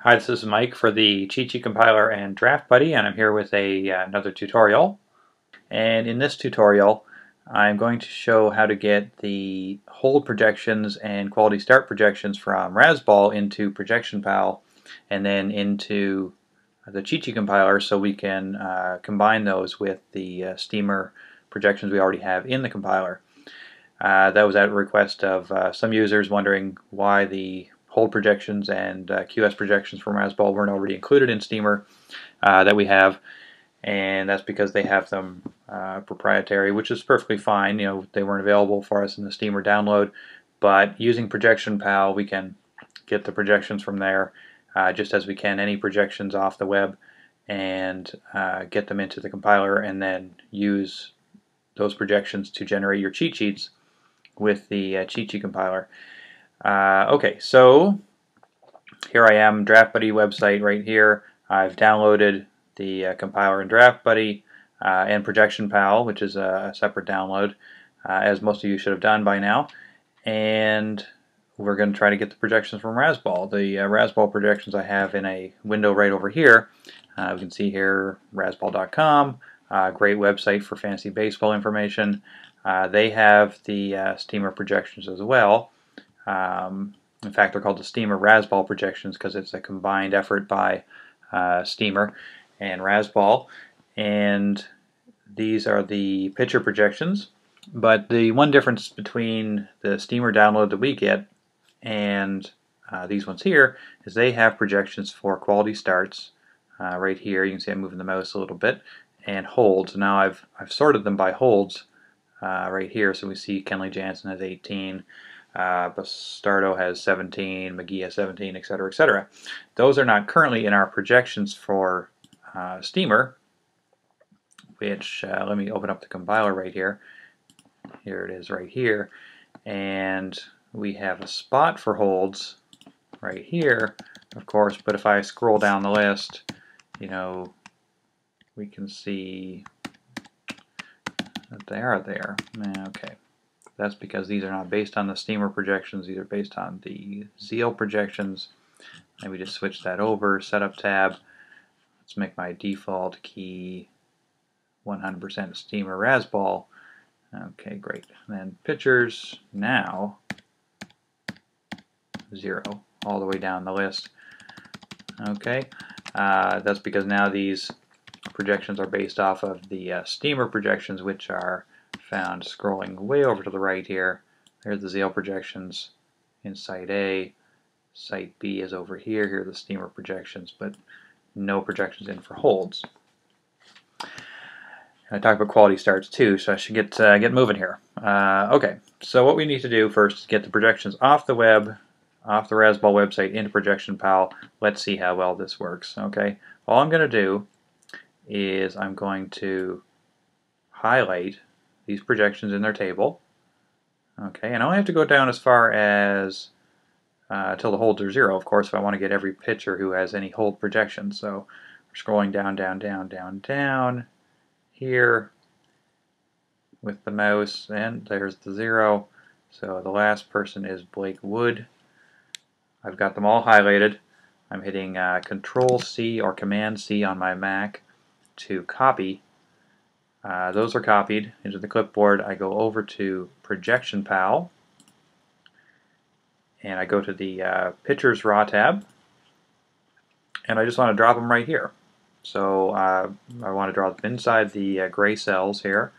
Hi, this is Mike for the Cheatsheet Compiler and Draft Buddy, and I'm here with another tutorial. And in this tutorial, I'm going to show how to get the hold projections and quality start projections from Razzball into ProjectionPal and then into the Cheatsheet Compiler so we can combine those with the Steamer projections we already have in the compiler. That was at a request of some users wondering why the hold projections and QS projections from Razzball weren't already included in Steamer that we have, and that's because they have them proprietary, which is perfectly fine. You know, they weren't available for us in the Steamer download, but using ProjectionPal we can get the projections from there just as we can any projections off the web and get them into the compiler and then use those projections to generate your cheat sheets with the Cheat Sheet Compiler. Okay, so here I am, Draft Buddy website right here. I've downloaded the compiler and Draft Buddy and ProjectionPal, which is a separate download, as most of you should have done by now. And we're going to try to get the projections from Razzball. The Razzball projections I have in a window right over here. We can see here razzball.com, great website for fantasy baseball information. They have the Steamer projections as well. In fact, they're called the Steamer Razzball projections because it's a combined effort by Steamer and Razzball. And these are the pitcher projections. But the one difference between the Steamer download that we get and these ones here is they have projections for quality starts right here. You can see I'm moving the mouse a little bit, and holds. Now I've sorted them by holds right here. So we see Kenley Jansen has 18. Bastardo has 17, McGee has 17, etc., etc. Those are not currently in our projections for Steamer, which let me open up the compiler right here. Here it is right here. And we have a spot for holds right here, of course, but if I scroll down the list, you know, we can see that they are there. Okay. That's because these are not based on the Steamer projections, these are based on the Zeal projections. Maybe just switch that over, Setup tab. Let's make my default key 100% Steamer Razzball. Okay, great. And then pitchers, now 0, all the way down the list. Okay, that's because now these projections are based off of the Steamer projections, which are found scrolling way over to the right here. There's the Zeal projections in Site A. Site B is over here. Here are the Steamer projections, but no projections in for holds. And I talked about quality starts too, so I should get moving here. Okay, so what we need to do first is get the projections off the web, off the Razzball website into ProjectionPal. Let's see how well this works. Okay, all I'm going to do is I'm going to highlight these projections in their table. Okay, and I only have to go down as far as till the holds are 0, of course, if I want to get every pitcher who has any hold projections. So we're scrolling down, down, down, down, down here with the mouse, and there's the 0. So the last person is Blake Wood. I've got them all highlighted. I'm hitting Control C or Command C on my Mac to copy. Those are copied into the clipboard. I go over to ProjectionPal and I go to the Pictures Raw tab, and I just want to drop them right here. So I want to draw them inside the gray cells here,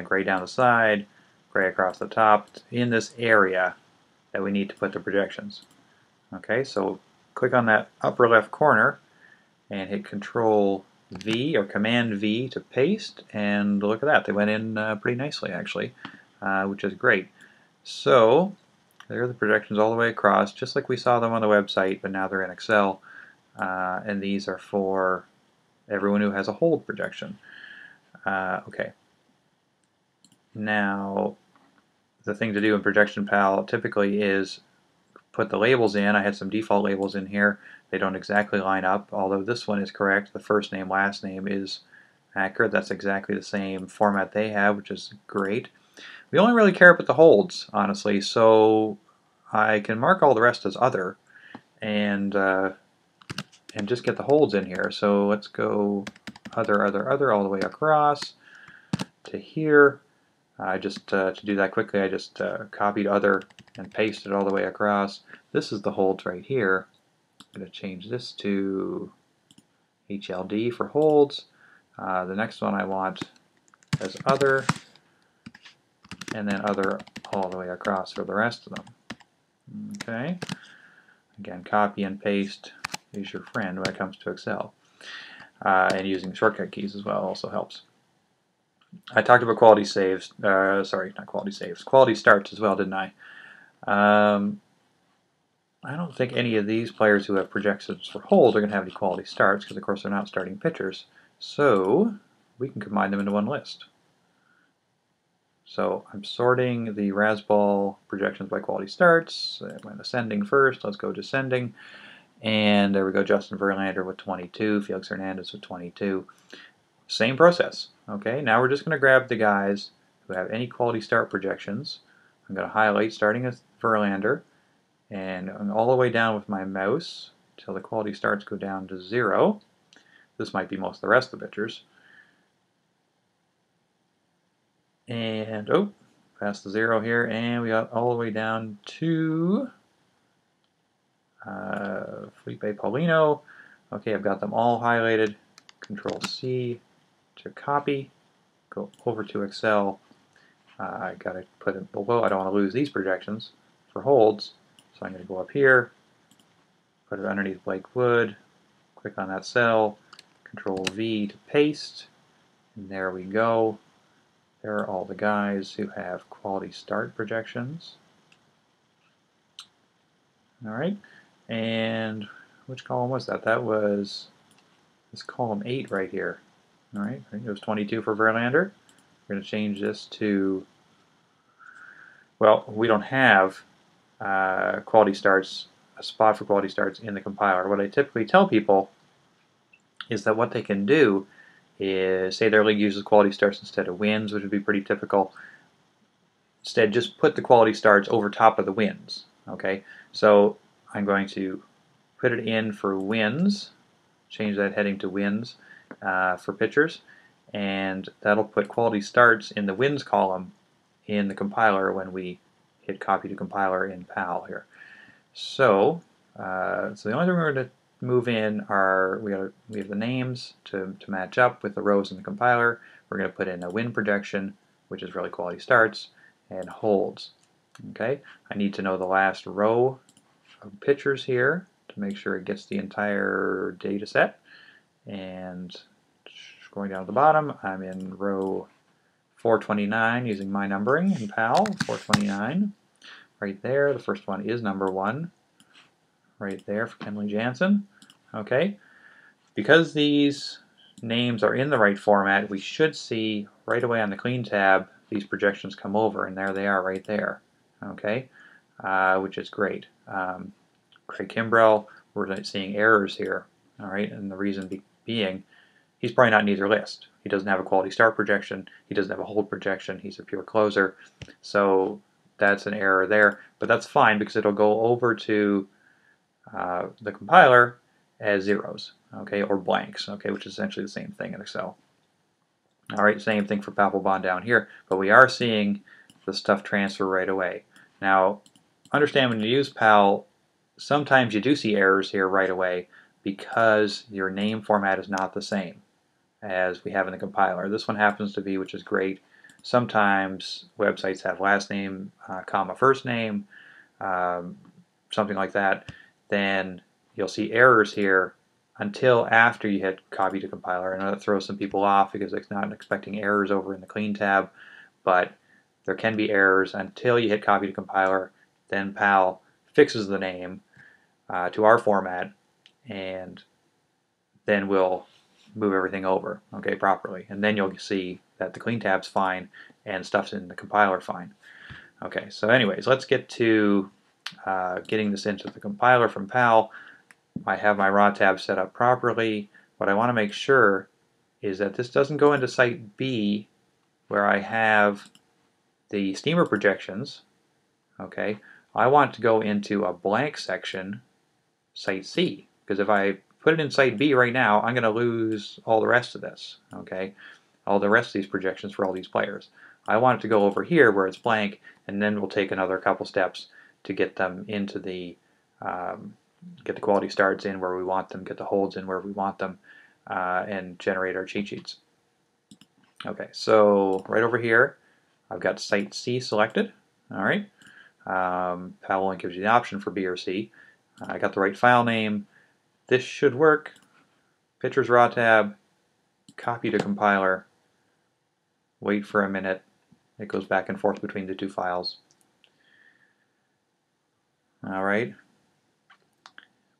gray down the side, gray across the top, in this area that we need to put the projections. Okay, so click on that upper left corner and hit Control V or Command V to paste, and look at that, they went in pretty nicely actually, which is great. So there are the projections all the way across, just like we saw them on the website, but now they're in Excel, and these are for everyone who has a hold projection. Okay, now the thing to do in ProjectionPal typically is put the labels in. I had some default labels in here. They don't exactly line up, although this one is correct. The first name, last name is accurate. That's exactly the same format they have, which is great. We only really care about the holds, honestly, so I can mark all the rest as other, and and just get the holds in here. So let's go other all the way across to here. To do that quickly, I just copied other and pasted all the way across. This is the holds right here. I'm going to change this to HLD for holds. The next one I want as other, and then other all the way across for the rest of them. Okay. Again, copy and paste is your friend when it comes to Excel. And using shortcut keys as well also helps. I talked about quality saves, sorry, not quality saves, quality starts as well, didn't I? I don't think any of these players who have projections for holds are going to have any quality starts because, of course, they're not starting pitchers. So we can combine them into one list. So I'm sorting the Razzball projections by quality starts. I went ascending first. Let's go descending. And there we go, Justin Verlander with 22, Felix Hernandez with 22. Same process. Okay, now we're just going to grab the guys who have any quality start projections. I'm going to highlight starting with Verlander and all the way down with my mouse until the quality starts go down to 0. This might be most of the rest of the pitchers. And, oh, past the 0 here, and we got all the way down to Felipe Paulino. Okay, I've got them all highlighted. Control C to copy. Go over to Excel. I got to put it below. I don't want to lose these projections for holds. So I'm going to go up here, put it underneath Blake Wood, click on that cell, Control V to paste, and there we go. There are all the guys who have quality start projections. Alright, and which column was that? That was this column 8 right here. Alright, it was 22 for Verlander. We're going to change this to, well, we don't have quality starts, a spot for quality starts in the compiler. What I typically tell people is that what they can do is, say their league uses quality starts instead of wins, which would be pretty typical. Instead, just put the quality starts over top of the wins. Okay, so I'm going to put it in for wins, change that heading to wins for pitchers, and that'll put quality starts in the wins column in the compiler when we hit copy to compiler in PAL here. So, the only thing we're going to move in are we have the names to match up with the rows in the compiler. We're going to put in a win projection, which is really quality starts, and holds. Okay, I need to know the last row of pitchers here to make sure it gets the entire data set. And going down to the bottom, I'm in row 429 using my numbering in PAL, 429. Right there, the first one is number 1. Right there for Kenley Jansen. Okay, because these names are in the right format, we should see right away on the Clean tab these projections come over, and there they are right there. Okay, which is great. Craig Kimbrell, we're seeing errors here. All right, and the reason being, he's probably not in either list. He doesn't have a quality start projection. He doesn't have a hold projection. He's a pure closer. So that's an error there. But that's fine because it'll go over to the compiler as zeros, okay, or blanks, okay, which is essentially the same thing in Excel. All right, same thing for Papelbon down here. But we are seeing the stuff transfer right away. Now, understand when you use PAL, sometimes you do see errors here right away because your name format is not the same as we have in the compiler. This one happens to be, which is great. Sometimes websites have last name, comma first name, something like that. Then you'll see errors here until after you hit copy to compiler. I know that throws some people off because it's not expecting errors over in the Clean tab, but there can be errors until you hit copy to compiler. Then PAL fixes the name to our format, and then we'll move everything over, okay, properly. And then you'll see that the Clean tab's fine and stuff's in the compiler fine. Okay, so anyways, let's get to getting this into the compiler from PAL. I have my raw tab set up properly. What I want to make sure is that this doesn't go into site B where I have the steamer projections. Okay, I want to go into a blank section, site C, because if I put it in site B right now, I'm going to lose all the rest of this, okay? All the rest of these projections for all these players. I want it to go over here where it's blank, and then we'll take another couple steps to get them into the, get the quality starts in where we want them, get the holds in where we want them, and generate our cheat sheets. Okay, so right over here, I've got site C selected, all right? Pal gives you the option for B or C. I got the right file name. This should work. Pictures raw tab, copy to compiler, wait for a minute. It goes back and forth between the two files. All right,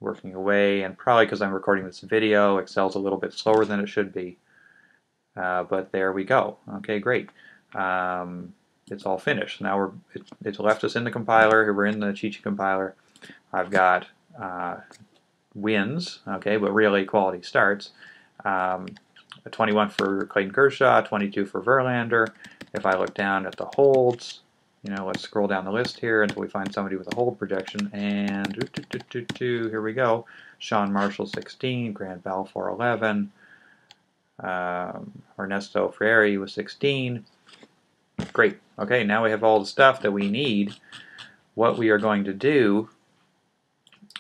working away, and probably because I'm recording this video, Excel's a little bit slower than it should be. But there we go. Okay, great. It's all finished. Now it's left us in the compiler. Here we're in the Cheatsheet compiler. I've got wins, okay, but really quality starts. 21 for Clayton Kershaw, 22 for Verlander. If I look down at the holds, you know, let's scroll down the list here until we find somebody with a hold projection, and here we go. Sean Marshall 16, Grant Balfour 11, Ernesto Frieri was 16. Great. Okay, now we have all the stuff that we need. What we are going to do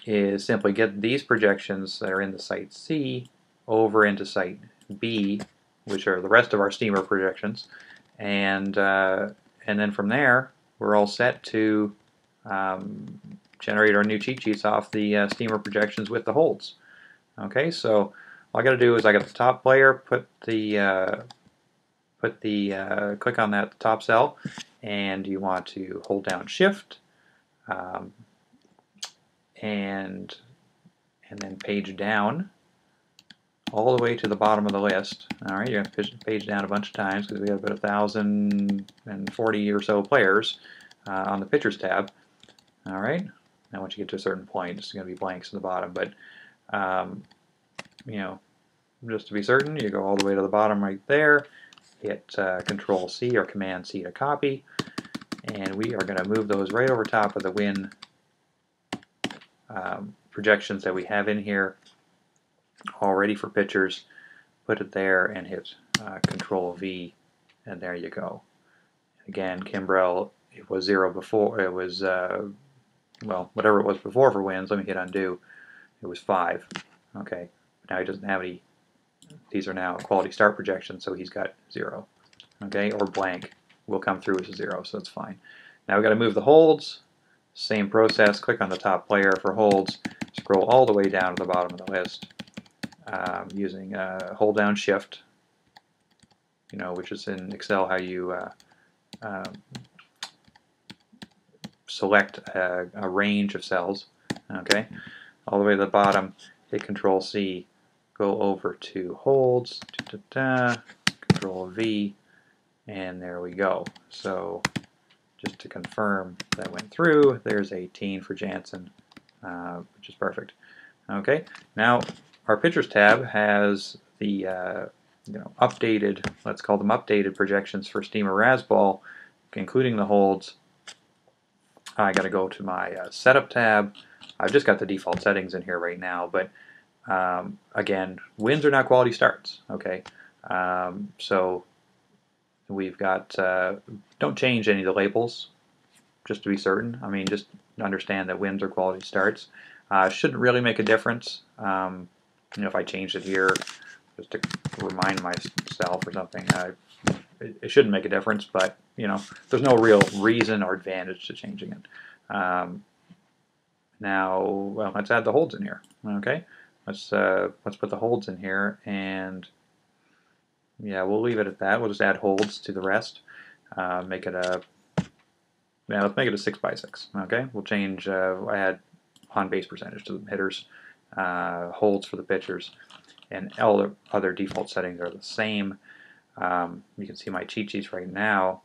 is simply get these projections that are in the site C over into site B, which are the rest of our steamer projections, and then from there we're all set to generate our new cheat sheets off the steamer projections with the holds. Okay, so all I got to do is I got the top player, click on that top cell, and you want to hold down Shift, and then page down all the way to the bottom of the list. All right, you're going to page down a bunch of times because we have about 1,040 or so players on the Pictures tab. All right, now once you get to a certain point, it's going to be blanks in the bottom, but you know, just to be certain, you go all the way to the bottom right there, hit Control C or Command C to copy, and we are going to move those right over top of the win projections that we have in here already for pitchers. Put it there and hit Control V, and there you go. Again, Kimbrel, it was 0 before, it was, well, whatever it was before for wins, let me hit undo, it was 5. Okay, now he doesn't have any, these are now quality start projections, so he's got 0. Okay, or blank will come through as a 0, so that's fine. Now we've got to move the holds. Same process, click on the top player for holds, scroll all the way down to the bottom of the list using hold down Shift, you know, which is in Excel how you select a range of cells. Okay, all the way to the bottom, hit Control C, go over to holds, Control V, and there we go. So just to confirm that went through, there's 18 for Jansen, which is perfect. Okay, now our Pictures tab has the you know, updated, let's call them updated projections for Steamer Razzball, including the holds. I got to go to my Setup tab. I've just got the default settings in here right now, but again, wins are not quality starts. Okay, so we've got, don't change any of the labels, just to be certain. I mean, just understand that wins are quality starts. Shouldn't really make a difference. You know, if I changed it here, just to remind myself or something, it shouldn't make a difference, but, you know, there's no real reason or advantage to changing it. Now, well, let's add the holds in here. Okay, let's put the holds in here, and yeah, we'll leave it at that. We'll just add holds to the rest. Make it a, yeah, let's make it a 6 by 6. Okay, we'll change. I add on base percentage to the hitters, holds for the pitchers, and all the other default settings are the same. You can see my cheat sheets right now.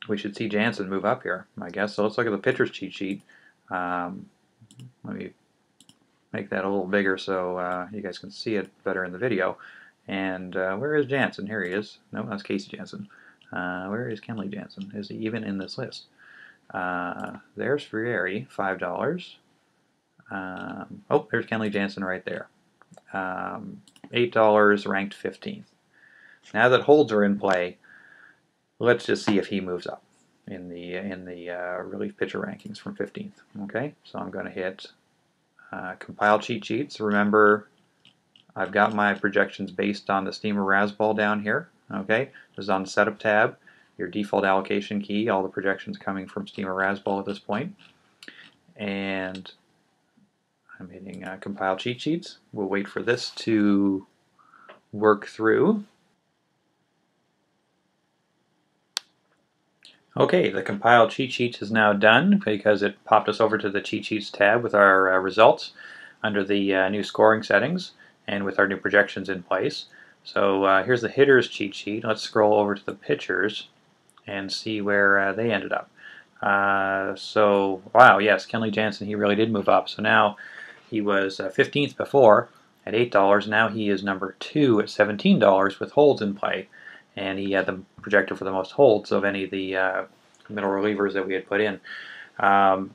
We should see Jansen move up here, I guess. So let's look at the pitcher's cheat sheet. Let me make that a little bigger so you guys can see it better in the video. And where is Jansen? Here he is. No, that's Casey Jansen. Where is Kenley Jansen? Is he even in this list? There's Frieri, $5. Oh, there's Kenley Jansen right there. $8, ranked 15th. Now that holds are in play, let's just see if he moves up in the relief pitcher rankings from 15th. Okay, so I'm going to hit compile cheat sheets. Remember, I've got my projections based on the Steamer Razzball down here. Okay, this is on the setup tab. Your default allocation key, all the projections coming from Steamer Razzball at this point. And I'm hitting compile cheat sheets. We'll wait for this to work through. Okay, the compile cheat sheet is now done because it popped us over to the cheat sheets tab with our results under the new scoring settings and with our new projections in place. So here's the hitters cheat sheet. Let's scroll over to the pitchers and see where they ended up. So wow, yes, Kenley Jansen, he really did move up. So now he was 15th before at $8. Now he is number 2 at $17 with holds in play. And he had the projector for the most holds of any of the middle relievers that we had put in. I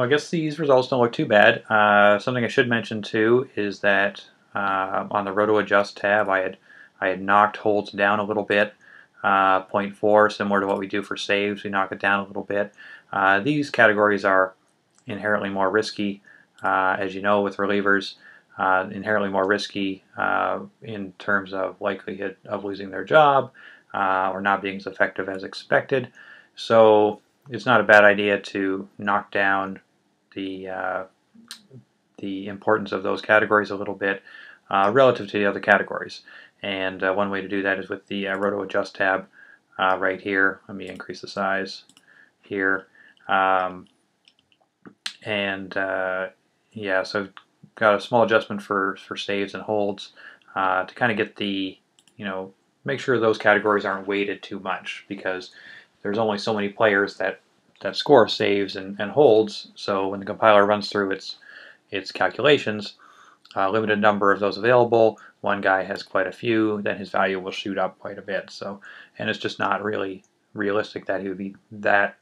guess these results don't look too bad. Something I should mention too is that on the Roto Adjust tab, I had knocked holds down a little bit, 0.4, similar to what we do for saves. We knock it down a little bit. These categories are inherently more risky, as you know, with relievers. Inherently more risky in terms of likelihood of losing their job or not being as effective as expected. So it's not a bad idea to knock down the importance of those categories a little bit relative to the other categories. And one way to do that is with the Roto Adjust tab right here. Let me increase the size here. Yeah, so got a small adjustment for saves and holds to kind of get the, make sure those categories aren't weighted too much, because there's only so many players that score saves and holds. So when the compiler runs through its calculations, limited number of those available, one guy has quite a few, then his value will shoot up quite a bit. So, and it's just not really realistic that he would be that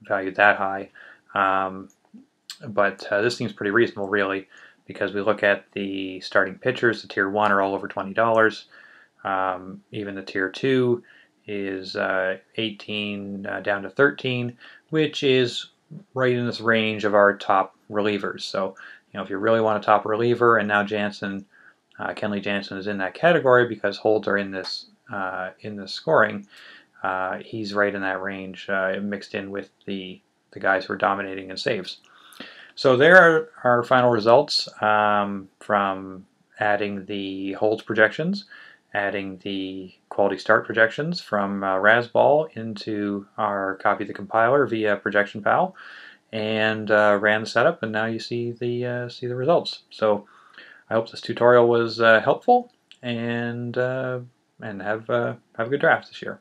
valued that high. But this seems pretty reasonable, really, because we look at the starting pitchers. The tier 1 are all over $20. Even the tier 2 is 18 down to 13, which is right in this range of our top relievers. So, if you really want a top reliever, and now Kenley Jansen is in that category because holds are in this scoring, he's right in that range, mixed in with the guys who are dominating in saves. So there are our final results from adding the holds projections, adding the quality start projections from Razzball into our copy of the compiler via Projection Pal, and ran the setup, and now you see the results. So I hope this tutorial was helpful, and have a good draft this year.